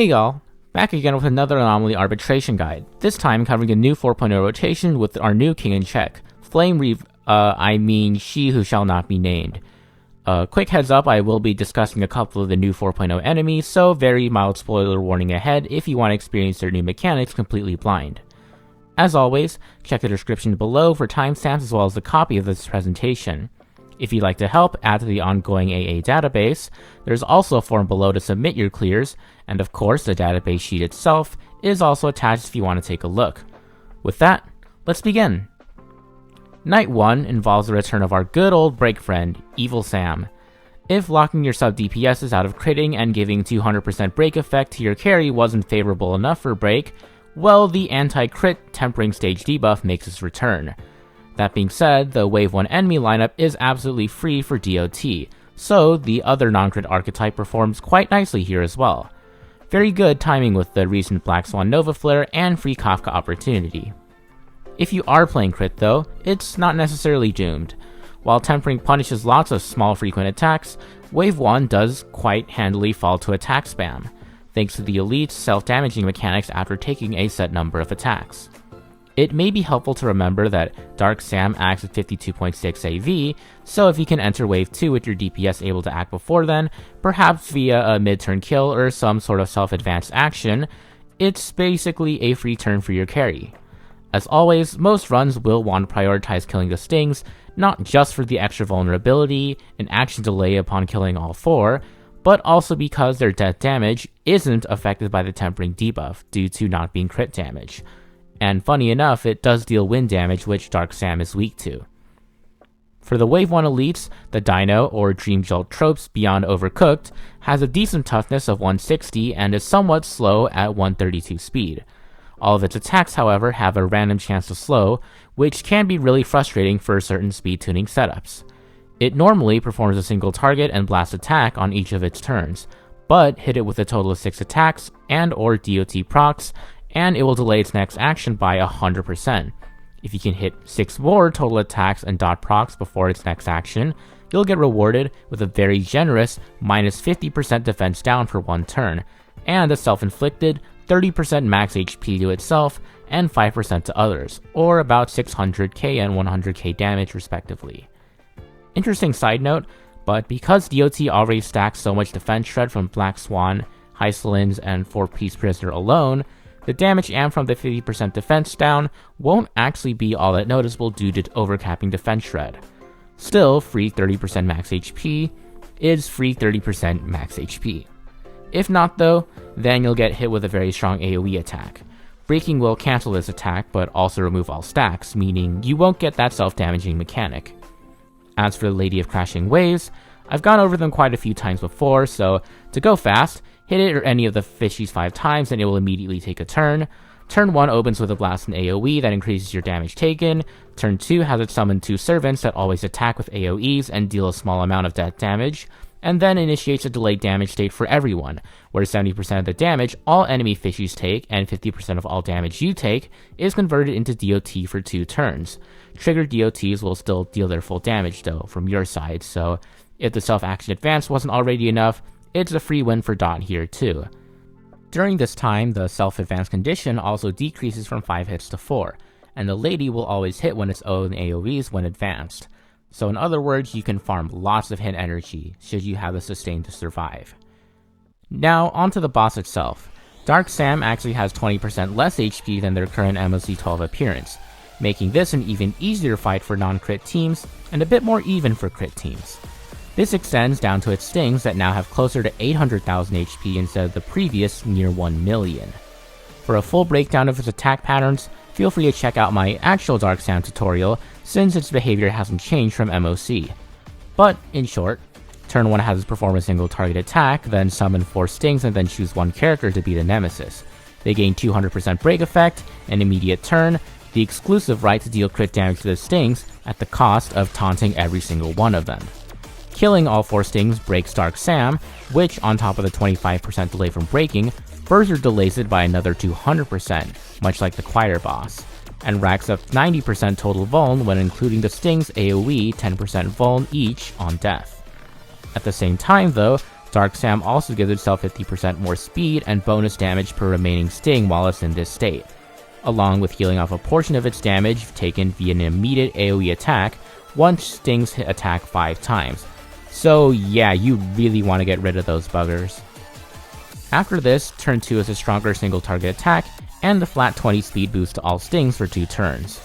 Hey y'all, back again with another Anomaly Arbitration guide, this time covering a new 4.0 rotation with our new king in check, Flame Reaver, she who shall not be named. Quick heads up, I will be discussing a couple of the new 4.0 enemies, so very mild spoiler warning ahead if you want to experience their new mechanics completely blind. As always, check the description below for timestamps as well as a copy of this presentation. If you'd like to help add to the ongoing AA database, there's also a form below to submit your clears, and of course the database sheet itself is also attached if you want to take a look. With that, let's begin! Night 1 involves the return of our good old break friend, Evil Sam. If locking your sub DPSs out of critting and giving 200% break effect to your carry wasn't favorable enough for break, well, the anti-crit tempering stage debuff makes its return. That being said, the Wave 1 enemy lineup is absolutely free for DOT, so the other non-crit archetype performs quite nicely here as well. Very good timing with the recent Black Swan Nova Flare and free Kafka opportunity. If you are playing crit though, it's not necessarily doomed. While tempering punishes lots of small frequent attacks, Wave 1 does quite handily fall to attack spam, thanks to the elite's self-damaging mechanics after taking a set number of attacks. It may be helpful to remember that Dark Sam acts at 52.6 AV, so if you can enter Wave 2 with your DPS able to act before then, perhaps via a mid-turn kill or some sort of self-advanced action, it's basically a free turn for your carry. As always, most runs will want to prioritize killing the stings, not just for the extra vulnerability and action delay upon killing all 4, but also because their death damage isn't affected by the tempering debuff due to not being crit damage. And funny enough, it does deal wind damage, which Dark Sam is weak to. For the Wave 1 elites, the Dino or Dreamjolt Troupes beyond Overcooked has a decent toughness of 160 and is somewhat slow at 132 speed. All of its attacks, however, have a random chance to slow, which can be really frustrating for certain speed tuning setups. It normally performs a single target and blast attack on each of its turns, but hit it with a total of 6 attacks and or DOT procs, and it will delay its next action by 100%. If you can hit 6 more total attacks and dot procs before its next action, you'll get rewarded with a very generous minus 50% defense down for 1 turn, and a self-inflicted 30% max HP to itself and 5% to others, or about 600k and 100k damage respectively. Interesting side note, but because DOT already stacks so much defense shred from Black Swan, Hycelins, and 4-piece Prisoner alone, the damage amp from the 50% defense down won't actually be all that noticeable due to overcapping defense shred. Still, free 30% max HP is free 30% max HP. If not though, then you'll get hit with a very strong AoE attack. Breaking will cancel this attack but also remove all stacks, meaning you won't get that self-damaging mechanic. As for the Lady of Crashing Waves, I've gone over them quite a few times before, so to go fast, hit it or any of the fishies 5 times and it will immediately take a turn. Turn 1 opens with a blast and AoE that increases your damage taken. Turn 2 has it summon 2 servants that always attack with AoEs and deal a small amount of death damage, and then initiates a delayed damage state for everyone, where 70% of the damage all enemy fishies take and 50% of all damage you take is converted into DOT for 2 turns. Triggered DOTs will still deal their full damage though, from your side, so if the self-action advance wasn't already enough, it's a free win for Dot here too. During this time, the self-advance condition also decreases from 5 hits to 4, and the Lady will always hit when its own AoEs when advanced. So in other words, you can farm lots of hit energy, should you have the sustain to survive. Now, onto the boss itself. Dark Sam actually has 20% less HP than their current MOC 12 appearance, making this an even easier fight for non-crit teams, and a bit more even for crit teams. This extends down to its stings that now have closer to 800,000 HP instead of the previous near 1 million. For a full breakdown of its attack patterns, feel free to check out my actual Dark Sam tutorial, since its behavior hasn't changed from MOC. But, in short, turn 1 has it perform a single target attack, then summon 4 stings and then choose 1 character to be the nemesis. They gain 200% break effect, an immediate turn, the exclusive right to deal crit damage to the stings at the cost of taunting every single one of them. Killing all 4 stings breaks Dark Sam, which, on top of the 25% delay from breaking, further delays it by another 200%, much like the Choir boss, and racks up 90% total vuln when including the stings AoE 10% vuln each on death. At the same time though, Dark Sam also gives itself 50% more speed and bonus damage per remaining sting while it's in this state, along with healing off a portion of its damage taken via an immediate AoE attack once stings hit attack 5 times. So yeah, you really want to get rid of those buggers. After this, turn 2 is a stronger single target attack and the flat 20 speed boost to all stings for 2 turns,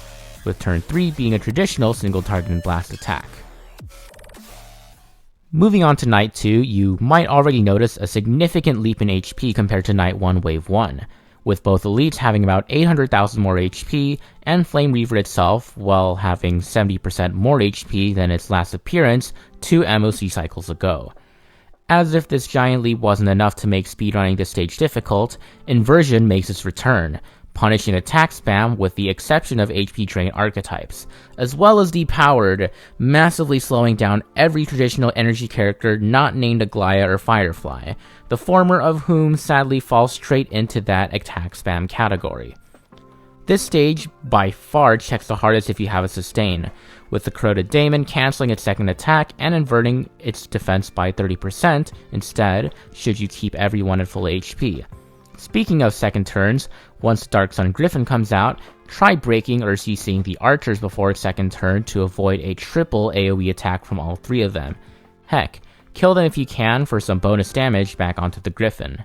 with turn 3 being a traditional single target blast attack. Moving on to Night 2, you might already notice a significant leap in HP compared to Night 1 Wave 1, with both elites having about 800,000 more HP, and Flame Reaver itself, while having 70% more HP than its last appearance 2 MOC cycles ago. As if this giant leap wasn't enough to make speedrunning this stage difficult, Inversion makes its return, punishing attack spam with the exception of HP drain archetypes, as well as Depowered, massively slowing down every traditional energy character not named Aglaya or Firefly, the former of whom sadly falls straight into that attack spam category. This stage by far checks the hardest if you have a sustain, with the Corroded Daemon cancelling its second attack and inverting its defense by 30% instead, should you keep everyone at full HP. Speaking of second turns, once Dark Sun Gryphon comes out, try breaking or CCing the archers before its second turn to avoid a triple AoE attack from all 3 of them. Heck, kill them if you can for some bonus damage back onto the Gryphon.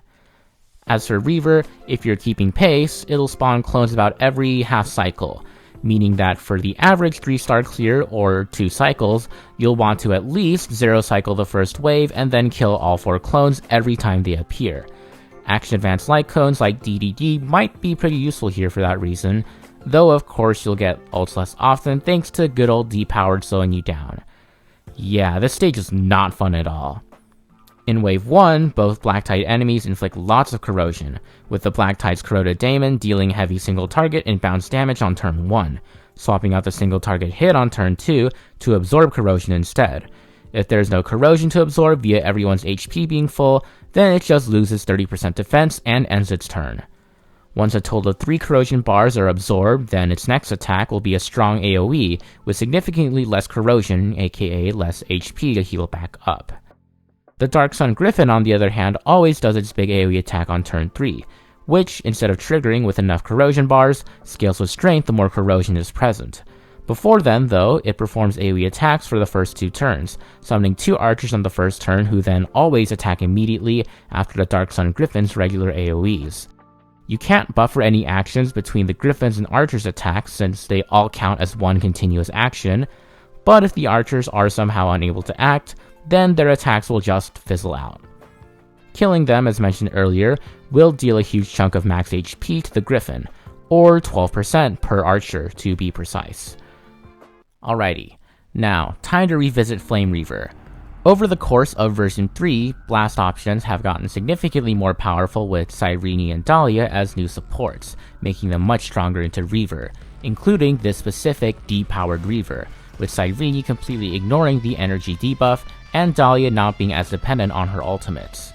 As for Reaver, if you're keeping pace, it'll spawn clones about every half cycle, meaning that for the average 3-star clear or 2 cycles, you'll want to at least 0 cycle the first wave and then kill all 4 clones every time they appear. Action Advanced Light Cones like DDD might be pretty useful here for that reason, though of course you'll get ults less often thanks to good old Depowered slowing you down. Yeah, this stage is not fun at all. In Wave 1, both Black Tide enemies inflict lots of corrosion, with the Black Tide's Corroded Daemon dealing heavy single target and bounce damage on turn 1, swapping out the single target hit on turn 2 to absorb corrosion instead. If there's no corrosion to absorb via everyone's HP being full, then it just loses 30% defense and ends its turn. Once a total of 3 corrosion bars are absorbed, then its next attack will be a strong AoE with significantly less corrosion, aka less HP to heal back up. The Dark Sun Gryphon, on the other hand, always does its big AoE attack on turn 3, which, instead of triggering with enough corrosion bars, scales with strength the more corrosion is present. Before then, though, it performs AoE attacks for the first 2 turns, summoning 2 archers on the first turn who then always attack immediately after the Dark Sun Gryphon's regular AoEs. You can't buffer any actions between the Gryphon's and archers' attacks since they all count as one continuous action, but if the archers are somehow unable to act, then their attacks will just fizzle out. Killing them, as mentioned earlier, will deal a huge chunk of max HP to the Gryphon, or 12% per archer to be precise. Alrighty, now time to revisit Flame Reaver. Over the course of version 3, blast options have gotten significantly more powerful with Cyrene and Dahlia as new supports, making them much stronger into Reaver, including this specific Depowered Reaver, with Cyrene completely ignoring the energy debuff and Dahlia not being as dependent on her ultimates.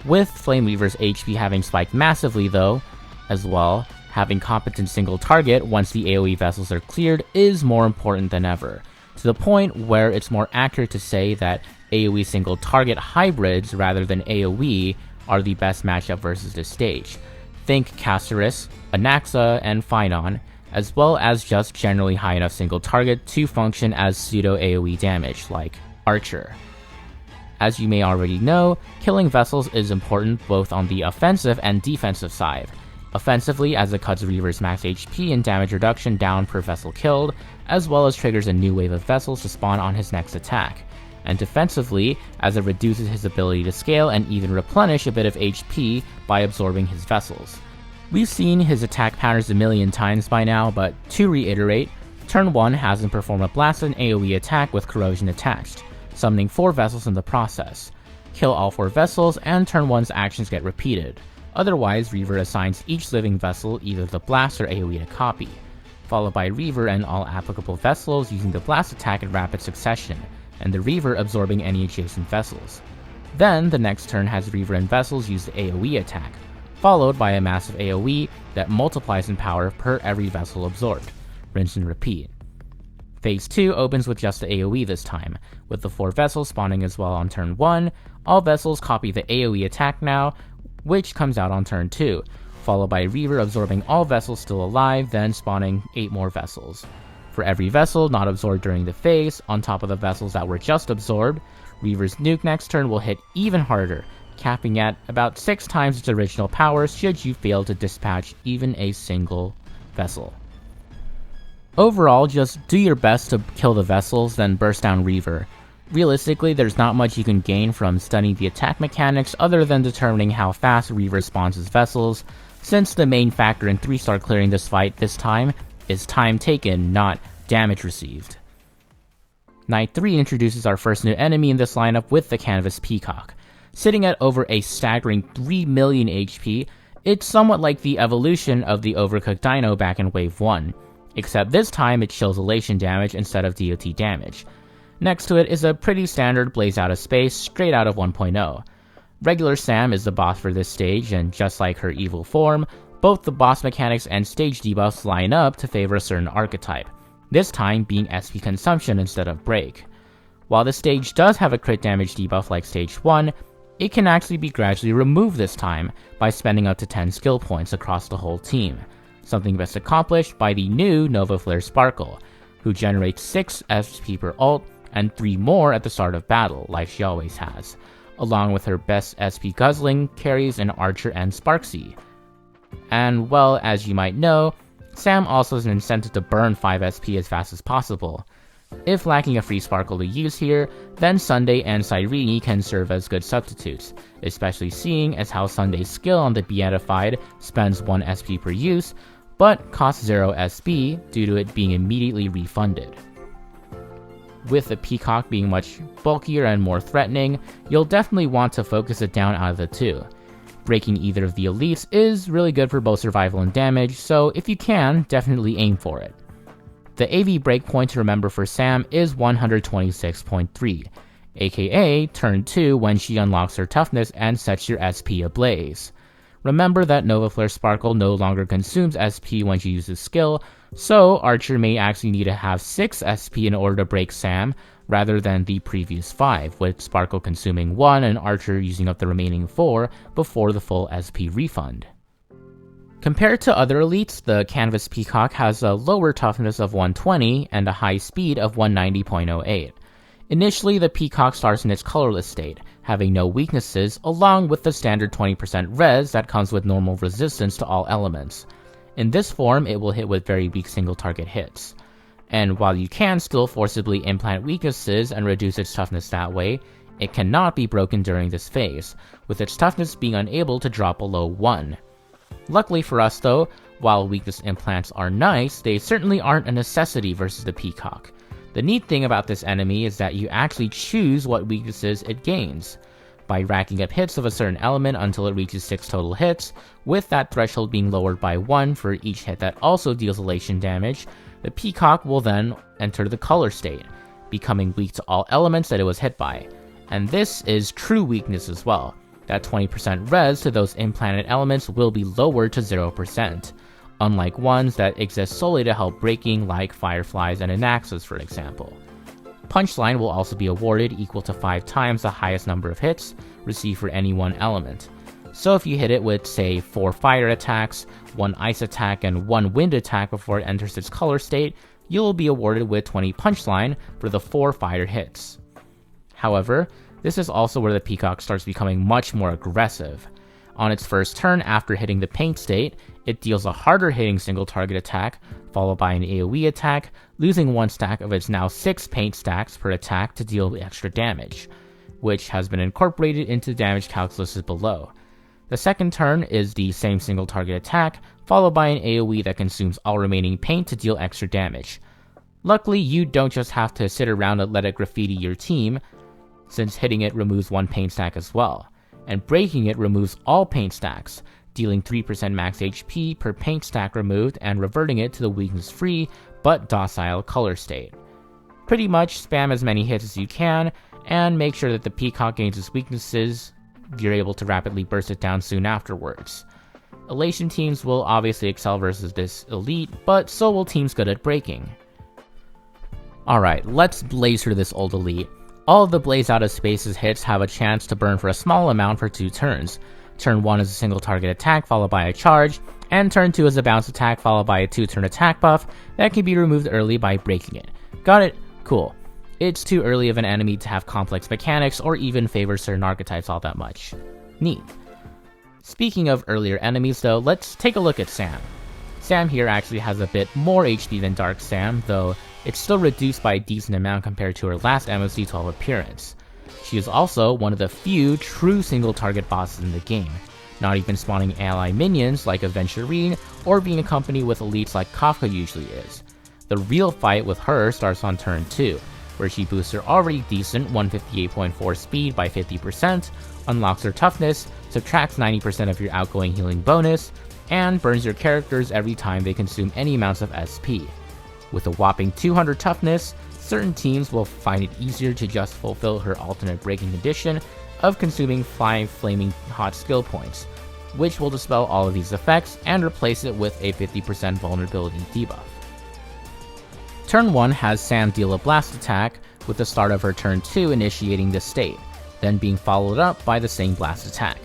With Flame Reaver's HP having spiked massively though, as well, having competent single target once the AoE vessels are cleared is more important than ever, to the point where it's more accurate to say that AoE single target hybrids rather than AoE are the best matchup versus this stage. Think Caceres, Anaxa, and Phynon, as well as just generally high enough single target to function as pseudo AoE damage, like Archer. As you may already know, killing vessels is important both on the offensive and defensive side. Offensively, as it cuts Reaver's max HP and damage reduction down per vessel killed, as well as triggers a new wave of vessels to spawn on his next attack. And defensively, as it reduces his ability to scale and even replenish a bit of HP by absorbing his vessels. We've seen his attack patterns a million times by now, but to reiterate, turn 1 has him perform a blast and AoE attack with corrosion attached, summoning 4 vessels in the process. Kill all 4 vessels and turn 1's actions get repeated. Otherwise, Reaver assigns each living vessel either the blast or AoE to copy, followed by Reaver and all applicable vessels using the blast attack in rapid succession, and the Reaver absorbing any adjacent vessels. Then, the next turn has Reaver and vessels use the AoE attack, followed by a massive AoE that multiplies in power per every vessel absorbed. Rinse and repeat. Phase 2 opens with just the AoE this time, with the 4 vessels spawning as well on turn 1. All vessels copy the AoE attack now, which comes out on turn 2, followed by Reaver absorbing all vessels still alive, then spawning 8 more vessels. For every vessel not absorbed during the phase, on top of the vessels that were just absorbed, Reaver's nuke next turn will hit even harder, capping at about 6 times its original power should you fail to dispatch even a single vessel. Overall, just do your best to kill the vessels, then burst down Reaver. Realistically, there's not much you can gain from studying the attack mechanics other than determining how fast Reaver spawns his vessels, since the main factor in 3-star clearing this fight this time is time taken, not damage received. Night 3 introduces our first new enemy in this lineup with the Canvas Peacock. Sitting at over a staggering 3 million HP, it's somewhat like the evolution of the Overcooked Dino back in Wave 1. Except this time it chills elation damage instead of DOT damage. Next to it is a pretty standard Blaze Out of Space straight out of 1.0. Regular Sam is the boss for this stage, and just like her evil form, both the boss mechanics and stage debuffs line up to favor a certain archetype, this time being SP consumption instead of break. While the stage does have a crit damage debuff like stage 1, it can actually be gradually removed this time by spending up to 10 skill points across the whole team. Something best accomplished by the new Nova Flare Sparkle, who generates 6 SP per ult and 3 more at the start of battle, like she always has, along with her best SP guzzling carries an Archer and Sparxi. And well, as you might know, Sam also has an incentive to burn 5 SP as fast as possible. If lacking a free Sparkle to use here, then Sunday and Cyrene can serve as good substitutes, especially seeing as how Sunday's skill on the Beatified spends 1 SP per use, but costs 0 SP due to it being immediately refunded. With the Peacock being much bulkier and more threatening, you'll definitely want to focus it down out of the two. Breaking either of the elites is really good for both survival and damage, so if you can, definitely aim for it. The AV breakpoint to remember for Sam is 126.3, aka turn 2 when she unlocks her toughness and sets your SP ablaze. Remember that Nova Flare Sparkle no longer consumes SP when she uses skill, so Archer may actually need to have 6 SP in order to break Sam, rather than the previous 5, with Sparkle consuming 1 and Archer using up the remaining 4 before the full SP refund. Compared to other elites, the Canvas Peacock has a lower toughness of 120 and a high speed of 190.08. Initially, the Peacock starts in its colorless state, having no weaknesses, along with the standard 20% res that comes with normal resistance to all elements. In this form, it will hit with very weak single target hits. And while you can still forcibly implant weaknesses and reduce its toughness that way, it cannot be broken during this phase, with its toughness being unable to drop below 1. Luckily for us though, while weakness implants are nice, they certainly aren't a necessity versus the Peacock. The neat thing about this enemy is that you actually choose what weaknesses it gains, by racking up hits of a certain element until it reaches 6 total hits, with that threshold being lowered by 1 for each hit that also deals elation damage. The Peacock will then enter the color state, becoming weak to all elements that it was hit by. And this is true weakness as well. That 20% res to those implanted elements will be lowered to 0%, unlike ones that exist solely to help breaking like Fireflies and Anaxes for example. Punchline will also be awarded equal to 5 times the highest number of hits received for any one element. So if you hit it with, say, 4 fire attacks, 1 ice attack, and 1 wind attack before it enters its color state, you will be awarded with 20 punchline for the 4 fire hits. However, this is also where the Peacock starts becoming much more aggressive. On its first turn after hitting the paint state, it deals a harder hitting single target attack, followed by an AoE attack, losing 1 stack of its now 6 paint stacks per attack to deal extra damage, which has been incorporated into the damage calculuses below. The second turn is the same single target attack, followed by an AoE that consumes all remaining paint to deal extra damage. Luckily, you don't just have to sit around and let it graffiti your team, since hitting it removes 1 paint stack as well, and breaking it removes all paint stacks, dealing 3% max HP per paint stack removed and reverting it to the weakness-free but docile color state. Pretty much spam as many hits as you can, and make sure that the Peacock gains its weaknesses, you're able to rapidly burst it down soon afterwards. Elation teams will obviously excel versus this elite, but so will teams good at breaking. Alright, let's blaze through this old elite. All of the blaze out of spaces hits have a chance to burn for a small amount for 2 turns. Turn 1 is a single target attack followed by a charge, and turn 2 is a bounce attack followed by a 2-turn attack buff that can be removed early by breaking it. Got it? Cool. It's too early of an enemy to have complex mechanics or even favor certain archetypes all that much. Neat. Speaking of earlier enemies though, let's take a look at Sam. Sam here actually has a bit more HP than Dark Sam, though it's still reduced by a decent amount compared to her last MOC12 appearance. She is also one of the few true single target bosses in the game, not even spawning ally minions like Aventurine or being accompanied with elites like Kafka usually is. The real fight with her starts on turn 2, where she boosts her already decent 158.4 speed by 50%, unlocks her toughness, subtracts 90% of your outgoing healing bonus, and burns your characters every time they consume any amounts of SP. With a whopping 200 toughness, certain teams will find it easier to just fulfill her alternate breaking condition of consuming 5 flaming hot skill points, which will dispel all of these effects and replace it with a 50% vulnerability debuff. Turn 1 has Sam deal a blast attack, with the start of her turn 2 initiating this state, then being followed up by the same blast attack.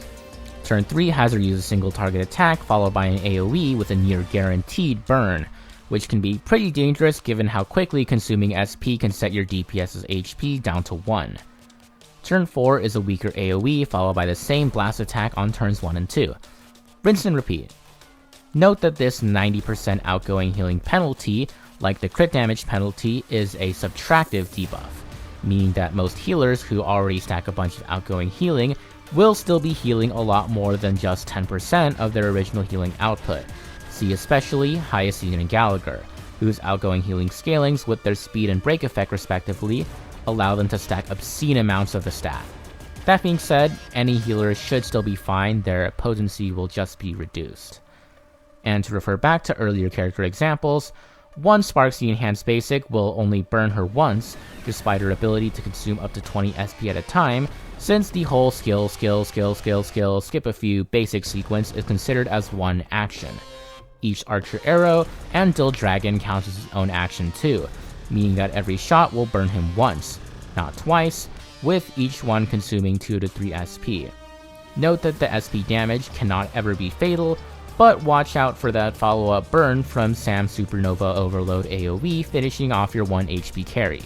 Turn 3 has her use a single target attack followed by an AoE with a near guaranteed burn, which can be pretty dangerous given how quickly consuming SP can set your DPS's HP down to 1. Turn 4 is a weaker AoE followed by the same blast attack on turns 1 and 2. Rinse and repeat. Note that this 90% outgoing healing penalty, like the crit damage penalty, is a subtractive debuff, meaning that most healers who already stack a bunch of outgoing healing will still be healing a lot more than just 10% of their original healing output. See especially Hyacine and Gallagher, whose outgoing healing scalings with their speed and break effect respectively allow them to stack obscene amounts of the stat. That being said, any healer should still be fine, their potency will just be reduced. And to refer back to earlier character examples, one Sparxie Enhanced Basic will only burn her once, despite her ability to consume up to 20 SP at a time, since the whole skill, skip a few basic sequence is considered as one action. Each Archer Arrow and Dill Dragon counts as its own action too, meaning that every shot will burn him once, not twice, with each one consuming 2 to 3 SP. Note that the SP damage cannot ever be fatal, but watch out for that follow-up burn from Sam's Supernova Overload AoE finishing off your 1 HP carry.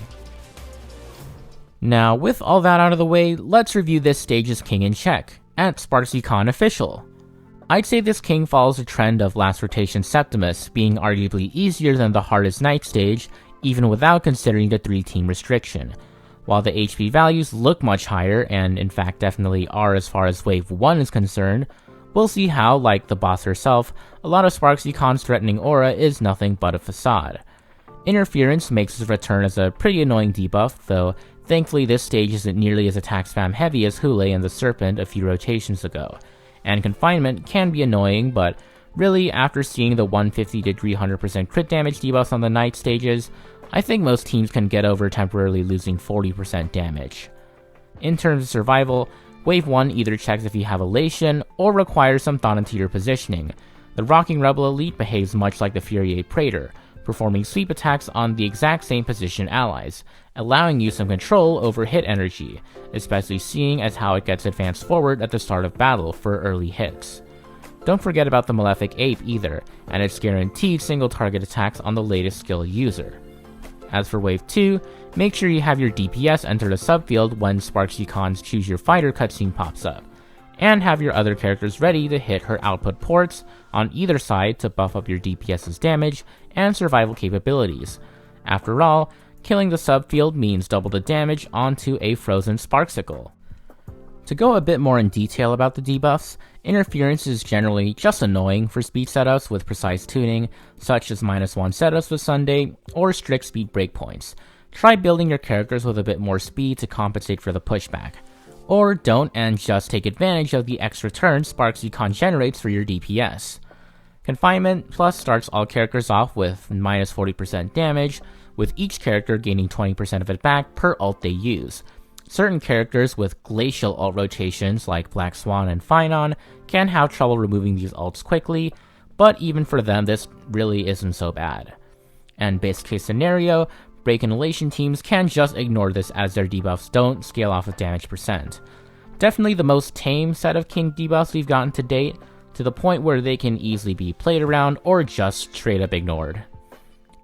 Now, with all that out of the way, let's review this stage's king in check, at SparxiCon Official. I'd say this king follows the trend of Last Rotation Septimus, being arguably easier than the hardest Knight stage, even without considering the 3-team restriction. While the HP values look much higher, and in fact definitely are as far as Wave 1 is concerned, we'll see how, like the boss herself, a lot of SparxiCon's threatening aura is nothing but a facade. Interference makes its return as a pretty annoying debuff, though thankfully this stage isn't nearly as attack spam heavy as Hule and the Serpent a few rotations ago. And Confinement can be annoying, but really, after seeing the 150 to 300% crit damage debuffs on the Knight stages, I think most teams can get over temporarily losing 40% damage. In terms of survival, Wave 1 either checks if you have Elation, or requires some thought into your positioning. The Rocking Rebel Elite behaves much like the Furiate Praetor, performing sweep attacks on the exact same position allies, allowing you some control over hit energy, especially seeing as how it gets advanced forward at the start of battle for early hits. Don't forget about the Malefic Ape either, and its guaranteed single target attacks on the latest skill user. As for Wave 2, make sure you have your DPS enter the subfield when SparxiCon's Choose Your Fighter cutscene pops up, and have your other characters ready to hit her output ports on either side to buff up your DPS's damage and survival capabilities. After all, killing the subfield means double the damage onto a frozen Sparxicle. To go a bit more in detail about the debuffs, interference is generally just annoying for speed setups with precise tuning, such as -1 setups with Sunday, or strict speed breakpoints. Try building your characters with a bit more speed to compensate for the pushback. Or don't and just take advantage of the extra turns SparxiCon generates for your DPS. Confinement Plus starts all characters off with -40% damage, with each character gaining 20% of it back per ult they use. Certain characters with glacial ult rotations like Black Swan and Phynon can have trouble removing these ults quickly, but even for them this really isn't so bad. And best case scenario, Break and Elation teams can just ignore this as their debuffs don't scale off with damage percent. Definitely the most tame set of king debuffs we've gotten to date, to the point where they can easily be played around or just straight up ignored.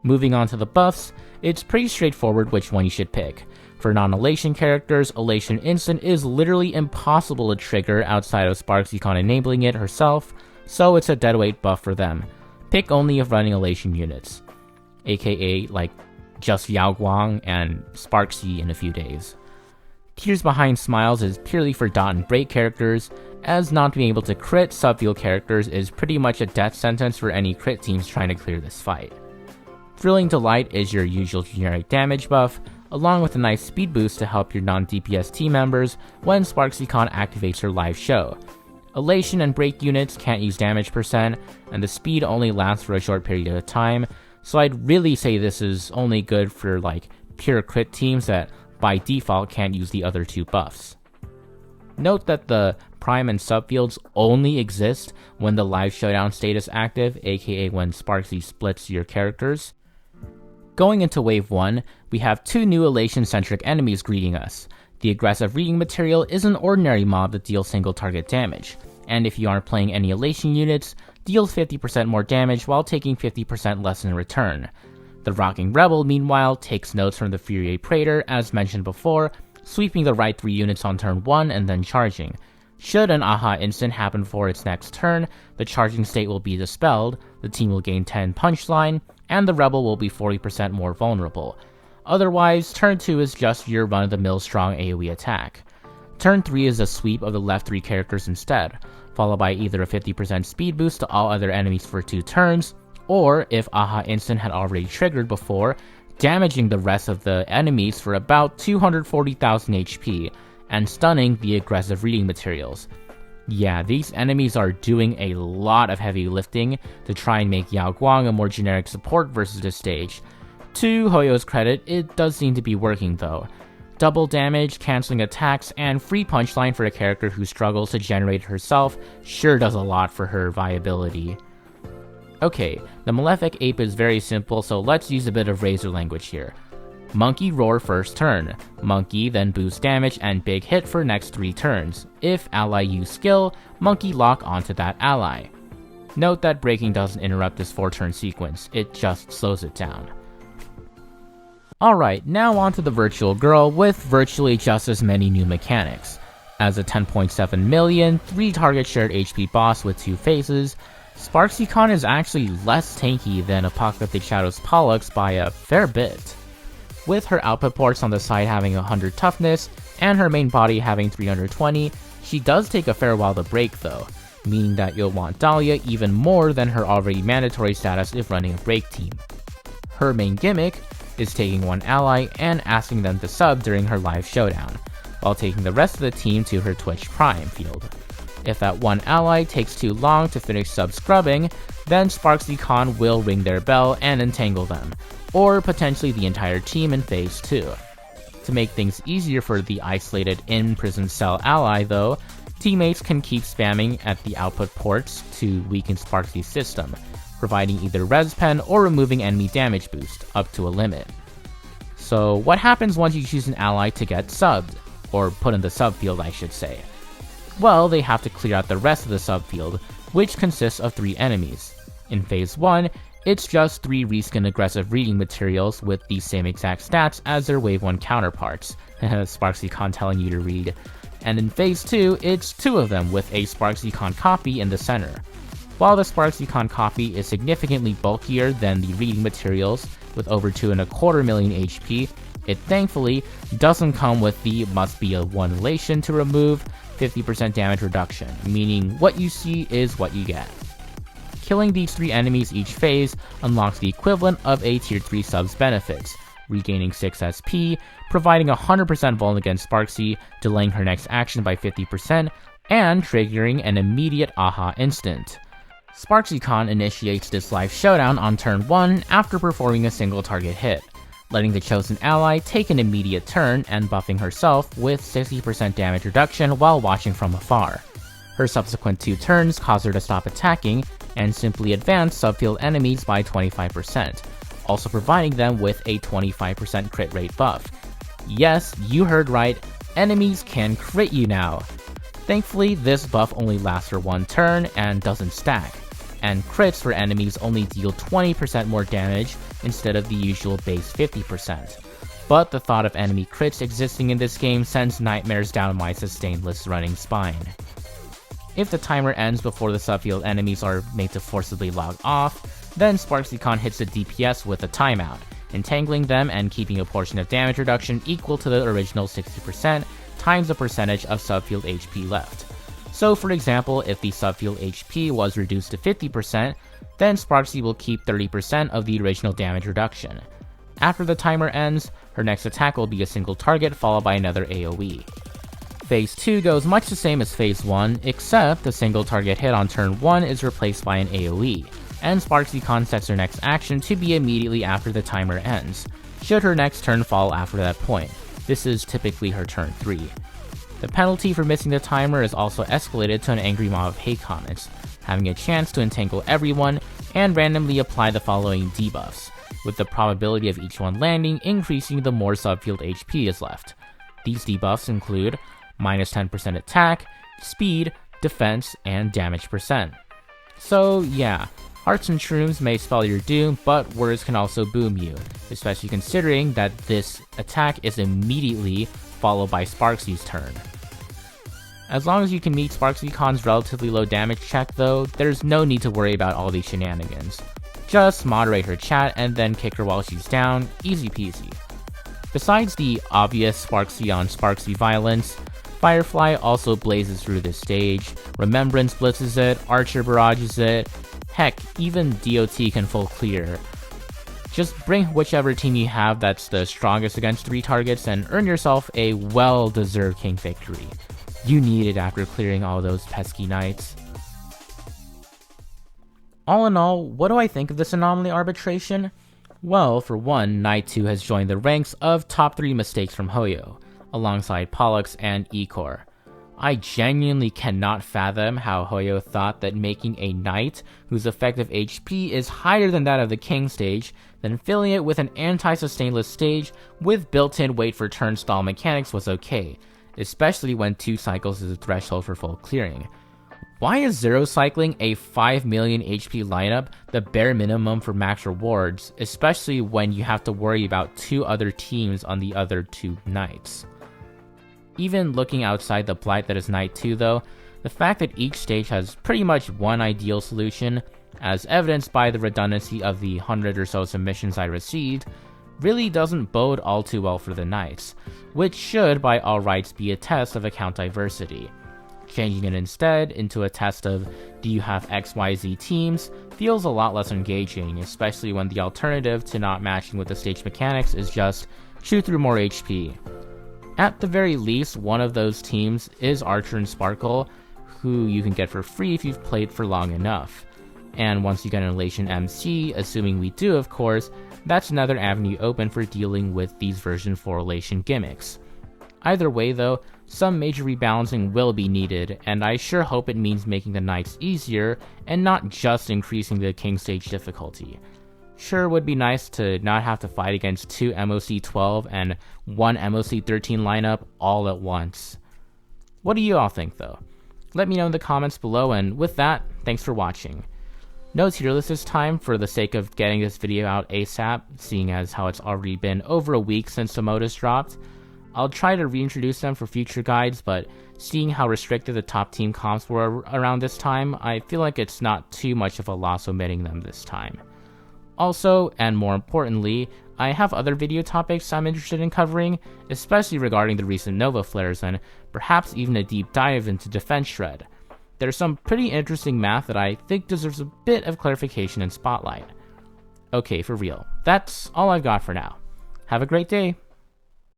Moving on to the buffs, it's pretty straightforward which one you should pick. For non-Elation characters, Elation Instant is literally impossible to trigger outside of SparxiCon enabling it herself, so it's a deadweight buff for them. Pick only if running Elation units, aka like just Yao Guang and Sparxi in a few days. Tears Behind Smiles is purely for dot and break characters, as not being able to crit subfield characters is pretty much a death sentence for any crit teams trying to clear this fight. Thrilling Delight is your usual generic damage buff, along with a nice speed boost to help your non-DPS team members when SparxiCon activates her live show. Elation and break units can't use damage percent, and the speed only lasts for a short period of time, so I'd really say this is only good for like pure crit teams that by default can't use the other two buffs. Note that the prime and subfields only exist when the live showdown state is active, aka when Sparxi splits your characters. Going into Wave 1, we have two new Elation-centric enemies greeting us. The Aggressive Reading Material is an ordinary mob that deals single target damage, and if you aren't playing any Elation units, deals 50% more damage while taking 50% less in return. The Rocking Rebel, meanwhile, takes notes from the Fury Praetor, as mentioned before, sweeping the right 3 units on turn 1 and then charging. Should an AHA instant happen for its next turn, the charging state will be dispelled, the team will gain 10 punchline, and the Rebel will be 40% more vulnerable. Otherwise, turn 2 is just your run-of-the-mill strong AoE attack. Turn 3 is a sweep of the left 3 characters instead, followed by either a 50% speed boost to all other enemies for 2 turns, or if AHA instant had already triggered before, damaging the rest of the enemies for about 240,000 HP, and stunning the Aggressive Reading Materials. Yeah, these enemies are doing a lot of heavy lifting to try and make Yao Guang a more generic support versus this stage. To Hoyo's credit, it does seem to be working though. Double damage, cancelling attacks, and free punchline for a character who struggles to generate it herself sure does a lot for her viability. Okay, the Malefic ape is very simple, so let's use a bit of Razor language here. Monkey Roar first turn, Monkey then boost damage and big hit for next 3 turns. If ally use skill, Monkey lock onto that ally. Note that breaking doesn't interrupt this 4-turn sequence, it just slows it down. Alright, now on to the Virtual Girl with virtually just as many new mechanics. As a 10.7 million, 3 target shared HP boss with 2 phases, SparxiCon is actually less tanky than Apocalyptic Shadows Pollux by a fair bit. With her output ports on the side having 100 toughness, and her main body having 320, she does take a fair while to break though, meaning that you'll want Dahlia even more than her already mandatory status if running a break team. Her main gimmick is taking one ally and asking them to sub during her live showdown, while taking the rest of the team to her Twitch Prime field. If that one ally takes too long to finish sub scrubbing, then SparxiCon will ring their bell and entangle them, or potentially the entire team in Phase 2. To make things easier for the isolated in-prison cell ally though, teammates can keep spamming at the output ports to weaken Sparxi's system, providing either res pen or removing enemy damage boost, up to a limit. So what happens once you choose an ally to get subbed, or put in the subfield I should say? Well, they have to clear out the rest of the subfield, which consists of 3 enemies. In Phase 1, it's just 3 reskin Aggressive Reading Materials with the same exact stats as their Wave 1 counterparts, SparxiCon telling you to read. And in Phase 2, it's 2 of them with a SparxiCon copy in the center. While the SparxiCon copy is significantly bulkier than the Reading Materials, with over 2.25 million HP, it thankfully doesn't come with the must be a 1 elation to remove 50% damage reduction, meaning what you see is what you get. Killing these 3 enemies each phase unlocks the equivalent of a tier 3 sub's benefits, regaining 6 SP, providing 100% vuln against Sparxi, delaying her next action by 50%, and triggering an immediate AHA instant. SparxiCon initiates this live showdown on turn 1 after performing a single target hit, letting the chosen ally take an immediate turn and buffing herself with 60% damage reduction while watching from afar. Her subsequent 2 turns cause her to stop attacking and simply advance subfield enemies by 25%, also providing them with a 25% crit rate buff. Yes, you heard right, enemies can crit you now. Thankfully, this buff only lasts for one turn and doesn't stack, and crits for enemies only deal 20% more damage instead of the usual base 50%. But the thought of enemy crits existing in this game sends nightmares down my sustainless running spine. If the timer ends before the subfield enemies are made to forcibly log off, then SparxiCon hits the DPS with a timeout, entangling them and keeping a portion of damage reduction equal to the original 60% times the percentage of subfield HP left. So for example, if the subfield HP was reduced to 50%, then Sparxi will keep 30% of the original damage reduction. After the timer ends, her next attack will be a single target followed by another AoE. Phase 2 goes much the same as Phase 1, except the single target hit on turn 1 is replaced by an AoE, and SparxiCon sets her next action to be immediately after the timer ends, should her next turn fall after that point. This is typically her turn 3. The penalty for missing the timer is also escalated to an angry mob of hate comments, having a chance to entangle everyone and randomly apply the following debuffs, with the probability of each one landing increasing the more subfield HP is left. These debuffs include minus 10% attack, speed, defense, and damage percent. So yeah, hearts and shrooms may spell your doom, but words can also boom you, especially considering that this attack is immediately followed by Sparxi's turn. As long as you can meet SparxiCon's relatively low damage check though, there's no need to worry about all these shenanigans. Just moderate her chat and then kick her while she's down, easy peasy. Besides the obvious Sparxi on Sparxi violence, Firefly also blazes through this stage, Remembrance blitzes it, Archer barrages it, heck, even DOT can full clear. Just bring whichever team you have that's the strongest against 3 targets and earn yourself a well-deserved king victory. You need it after clearing all those pesky knights. All in all, what do I think of this Anomaly arbitration? Well, for one, Knight 2 has joined the ranks of top 3 mistakes from Hoyo, alongside Pollux and Ecor. I genuinely cannot fathom how Hoyo thought that making a knight whose effective HP is higher than that of the king stage, then filling it with an anti-sustainless stage with built-in wait for turn stall mechanics was okay, especially when 2 cycles is the threshold for full clearing. Why is zero cycling a 5 million HP lineup the bare minimum for max rewards, especially when you have to worry about 2 other teams on the other 2 knights? Even looking outside the blight that is Knight 2 though, the fact that each stage has pretty much one ideal solution, as evidenced by the redundancy of the 100 or so submissions I received, really doesn't bode all too well for the knights, which should by all rights be a test of account diversity. Changing it instead into a test of do you have XYZ teams feels a lot less engaging, especially when the alternative to not matching with the stage mechanics is just shoot through more HP. At the very least, one of those teams is Archer and Sparkle, who you can get for free if you've played for long enough. And once you get an Elation MC, assuming we do of course, that's another avenue open for dealing with these version 4 Elation gimmicks. Either way though, some major rebalancing will be needed, and I sure hope it means making the knights easier and not just increasing the king stage difficulty. Sure would be nice to not have to fight against 2 MOC 12 and 1 MOC 13 lineup all at once. What do you all think though? Let me know in the comments below, and with that, thanks for watching. No tier list this time for the sake of getting this video out ASAP, seeing as how it's already been over a week since the modus dropped. I'll try to reintroduce them for future guides, but seeing how restricted the top team comps were around this time, I feel like it's not too much of a loss omitting them this time. Also, and more importantly, I have other video topics I'm interested in covering, especially regarding the recent Nova flares and perhaps even a deep dive into Defense Shred. There's some pretty interesting math that I think deserves a bit of clarification and spotlight. Okay, for real, that's all I've got for now. Have a great day!